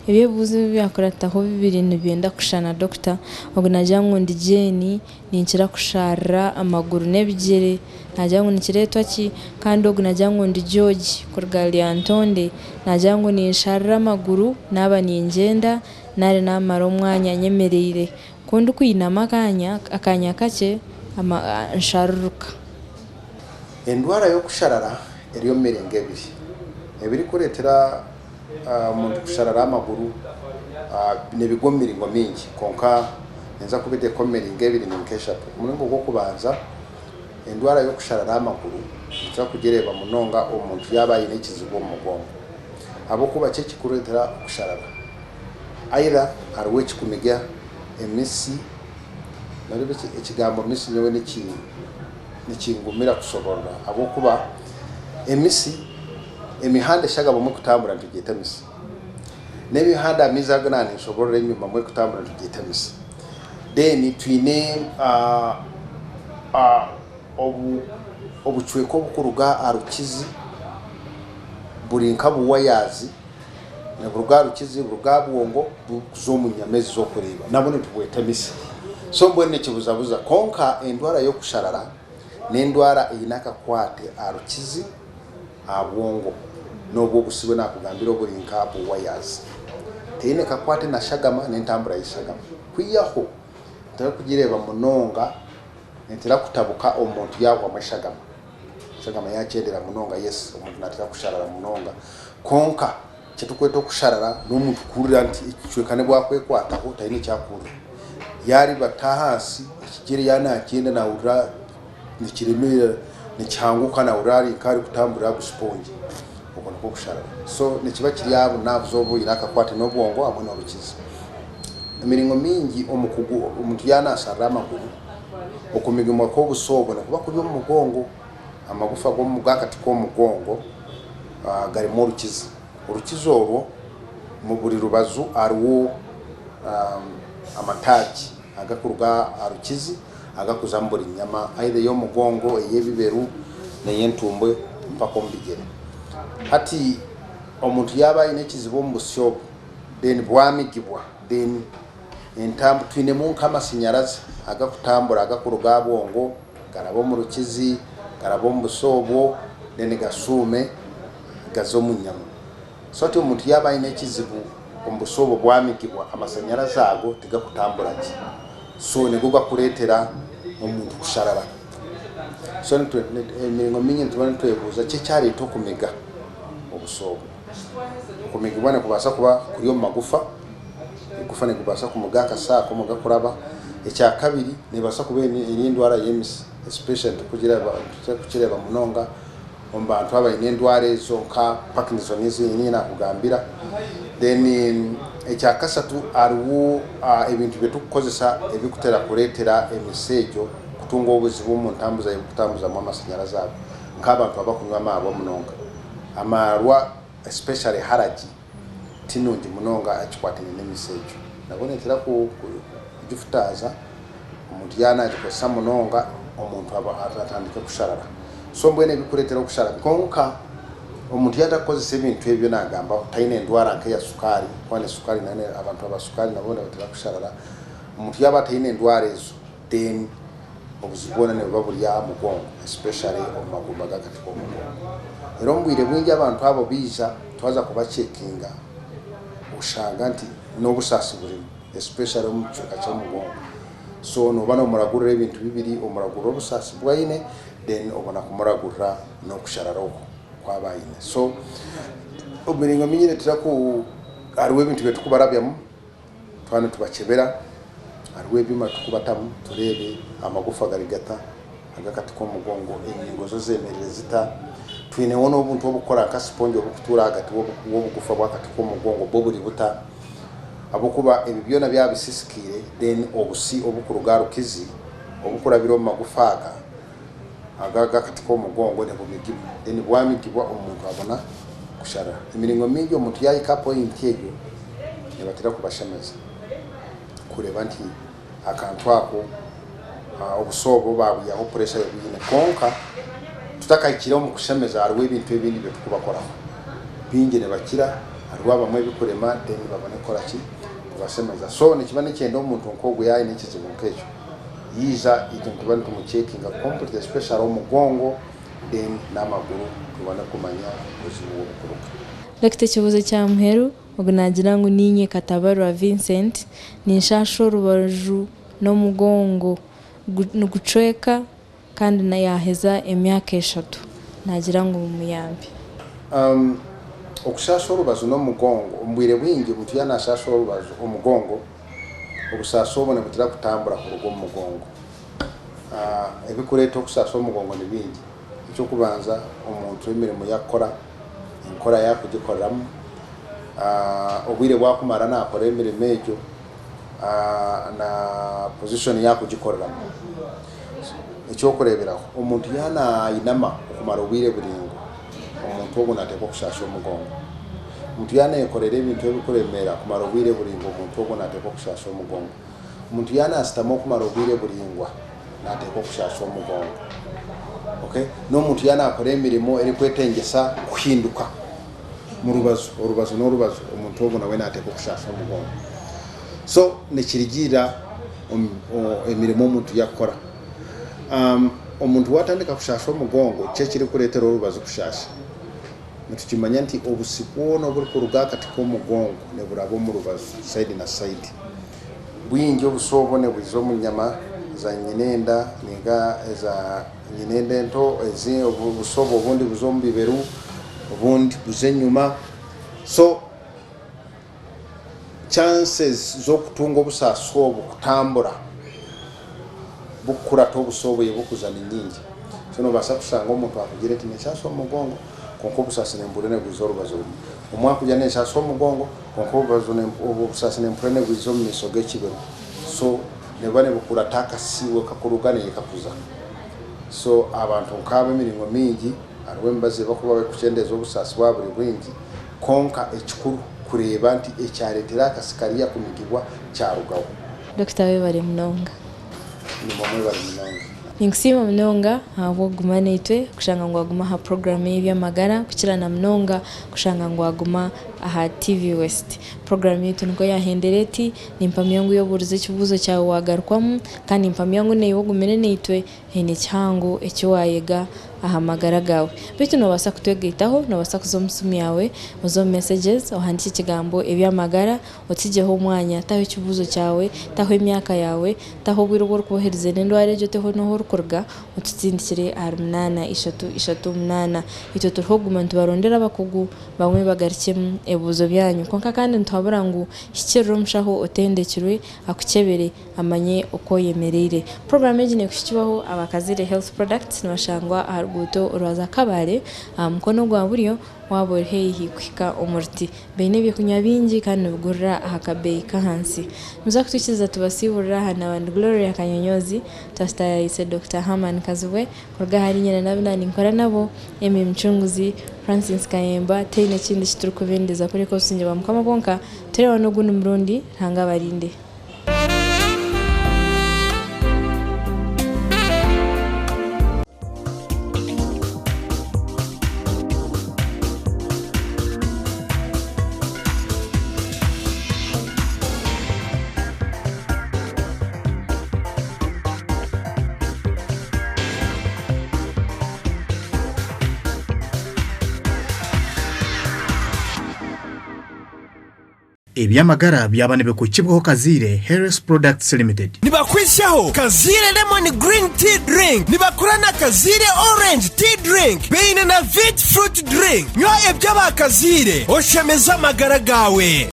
ebyebuuzo byakurataho bibiri nibyenda kushana dokita ogu nagira ngu ndi Jane ninkira kusharra amaguru n'ebigyere nagira ngu nikireetwa ki kandi ogu nagira ngu ndi George kuruga Lyantonde nagira ngu ninsharra amaguru naba ningyenda nare namara omwanya nyemereire kundi kwinamu akanya kakye nsharruka. Endwara y'okusharara eriyo emiringo ebiri kureetera omuntu kusharara amaguru nebigo miringo mingi konka nza kubiteeko miringo ebiri ninkeshatu. Omuringo gw'okubanza endwara y'okusharara amaguru tuza kugireeba munonga omuntu yaba ayine ekizibu omu mugongo habwokuba kyo kikureetera okusharara aira hariho ekikumiga emisi naribe ekigambo misi nyowe nikingumira kusoborora habwokuba emihanda eshagaba mu kutambura ntugiyeta misi n'ebihanda amizaga nani nsoborora enyuma mu kutambura ntugiyeta misi. Then twine obucweko obukuruga arukizi buri nkabuwayazi naburuga arukizi buruga bwongo buzo mu nyamezi zo kureba nabo ntubweta misi. So mbone kibuzabuza konka endwara yo kusharara n'endwara eyinaka kwate arukizi abwongo n'obwo busibwe nakugambira obuli nkabu wires teine kakwate na shagama n'entambura y'ishagama kwiyaho ntera kugireeba munonga ntera kutabuka omuntu yagwa mu shagama yakyendera munonga yes omuntu natera kusharara munonga konka kitukweta kusharara n'omuntu kurira nti ekicwekane bwakwekwataho taine cyakurira yari batahasi ikigere yana cyenda na ura nikiremera nicyanguka na urari kari kutambura gusponge ubona ko kusharara so nikiba kiri yabo navuzobo iraka kwate n'obwongo amwe n'obukizi emiringo mingi omukugu omuntu yana asharara amaguru okumigimwa ko busobo na kuba kuri mu mugongo amagufa go mu gakati ko mu mugongo gari mu urukizi orwo mu buri rubazu ariwo amataji agakuruga arukizi agakuzambura inyama aide yo mugongo eyebiberu n'yentumbwe mpaka ombigere hati omuntu yaba ine kizibu mu busyo then bwamigibwa then entambu twine mu nk'amasinyarazi agakutambura agakuruga bwongo garabo mu rukizi garabo mu busobo then gasume gazo mu nyama so ati omuntu yaba ine kizibu ombusobo bwamigibwa amasanyarazi ago tigakutambura ki so neguga kuretera omuntu kusharara so emiringo mingi ntubone twebuza cyari to kumiga obusobo kumigibwa ne kubasa kuba kuri magufa igufane kubasa kumugaka saa ko mugakuraba ecya kabiri nebasa kube indwara y'emisi especially kukireba munonga ombantu abayine ndwara ezo nka Parkinson n'izindi nakugambira then ecya kasatu ariwo ebintu betukozesa ebikutera kuretera emisejo kutunga obuzibu mu ntambuza y'okutambuza mu amashanyarazi abo nk'abantu abakunywa amabo munonga amarwa especially haraji tinungi munonga akikwatine n'emisejo nabone tera ku kujufutaza omuntu yana akikosa munonga omuntu abatandika kusharara so mbwene bikuretera kusharara konka omuntu yatakozesa ebintu ebyo nagamba taine endwara nke ya sukari kwane sukari nane abantu abasukari nabone batera kusharara omuntu yaba taine endwara ezo then obuzibona ne babuli ya mugongo especially omagumba gakati ko mugongo ero mbwire bwingi abantu abo biza twaza kuba checkinga ushanga nti n'obusasi buri especially omuchuka cyo mugongo so no bana omuragurira ebintu bibiri omuragurira obusasi bwaine then obona kumuragurira no kusharara uko kwabayine so omiringo minyine tiraku ariwe bintu betukubarabyamu twana tubakebera ariwe bima tukubatamu turebe amagufa garigata agakati ko mugongo ingingo zo zemerere zita twine wono obuntu obukora ka sponge obukutura hagati wobugufa bwakati ko mugongo boburi buta abokuba ebibyona byabisisikire then obusi obukuruga rukizi obukurabiro mu magufa agakati ko mugongo ne bumigibwa then bwamigibwa omuntu abona kushara emiringo mingi omuntu yayika point eyo nebatira kubashamaza kureba nti akantu ako obusobo babu ya pressure yobine konka tutakayikira mu kushemeza ariwe ibintu ebindi byo tukubakora bingi ne bakira hariho abamwe bikurema then babone kora ki kubasemeza so nikiba nikyenda omuntu nkogu yayi nekizibu nk'ekyo yiza ikintu tuba tumucekinga complete especially omugongo then n'amaguru tubona kumanya ubuzibu bw'okuruka. Dr. Kibuzo cya Muheru ubwo nagira ngo ninye Katabarwa Vincent ninshasho urubaju n'omugongo gucweka kandi nayaheza emyaka 3 nagira ngo mumuyambe. Okushasha urubazo n'omugongo umbwire bwingi omuntu yanashasha urubazo omugongo obusasa obone butira kutambura ku rugo omugongo. Ebikuleeta okusasa omugongo ni bingi. Ekyo kubanza omuntu emirimo yakora enkora yakugikoreramu obwire bwakumara nakora emirimo egyo na position yakugikoreramu. Ekyokureberaho omuntu yanayinama okumara obwire bulingo omuntu ogwo nateeka okushasha omugongo. Omuntu yanayekorera ebintu ebikuremera kumara obwire bulingo omuntu ogwo nateeka okushasha omugongo. Omuntu yanasitama okumara obwire bulingwa nateeka okushasha omugongo. Okay, n'omuntu yanakora emirimo erikwetengesa kuhinduka mu rubazo n'orubazo omuntu ogwo nawe nateeka okushasha omugongo. So nekirigira emirimo omuntu yakora. Omuntu watandika kushasha omugongo kyekiri kuleetera orubazo kushasha. Tukimanya nti obusiku no buri kuruga kati k'omugongo ne burabo mu rubazo side na side. Bwingi obusobo ne bwizo mu nyama za nyinenda ninga za nyinenda ento ezi obusobo obundi buzo mu biberu obundi buze nyuma. So chances zo kutunga obusaso obu kutambura bukura to obusobo yebukuzana nyingi. So no basa kusanga omuntu akugira ati neshasha omugongo konko busasa nembure ne bwizo orubazo. Omwaka kujya neshasha omugongo konko busasa nembure ne bwizo mu misoge kiberu. So nebane bukura taka siwe kakurugane yekakuza. So abantu nkabe emirimo mingi ariwe mbaze bakuba bekuchendeza obusasi bwa buri bwingi konka ekikuru kureba nti ekyaletera akasikariya kumigibwa kyarugaho. Dr. Webale Munonga ni momwe bali Munonga Ninkusima Munonga abo gumane itwe kushanga ngo aguma ha program y'ebyamagara kukirana Munonga kushanga ngo aguma aha TV West. Program yetu niko yahendereti ni mpamyangu yoburuze kibuzo cyawe wagarukwamu kandi impamyangu ne yogumene nitwe hene cyango ecyo wayega aha magara gawe. Bitu no basa kutwegetaho no basa kuzomusumi yawe uzo messages ohandiki kigambo ebyamagara otijeho umwanya taho kibuzo cyawe taho emyaka yawe taho bwiro bwo kubohereze n'indware jote ho no horkurga utitsindikire 838 ito turhoguma ntubarondera bakugu bamwe bagarikemu ebuzo byanyu konka kandi ntabura ngo hikero mushaho otendekirwe akukebere amanye uko yemerere. Program ejine kushikibaho abakazire health products nabashangwa guto uraza kabare mukono gwa buriyo wabore hehi kwika omurti bene byo kunya bingi kandi bugurira ahakabeyi kahansi. Muza kutukiza tubasiburira hana band Gloria Kanyonyozi tasta ise Dr. Haman Kazuwe kurga hari nyina nabinani nkora nabo emi mchunguzi Francis Kayemba tene kindi kituru kubendeza kuri ko sinje bamukama bonka terewa no gunu Murundi hanga barinde. Ebyamagara byabanebe ku Kibweho Kazire Harris Products Limited. Nibakwishaho Kazire Lemon Green Tea Drink. Nibakurana Kazire Orange Tea Drink. Beine na Vit Fruit Drink. Nyo ebyaba Kazire oshemeza amagara gawe.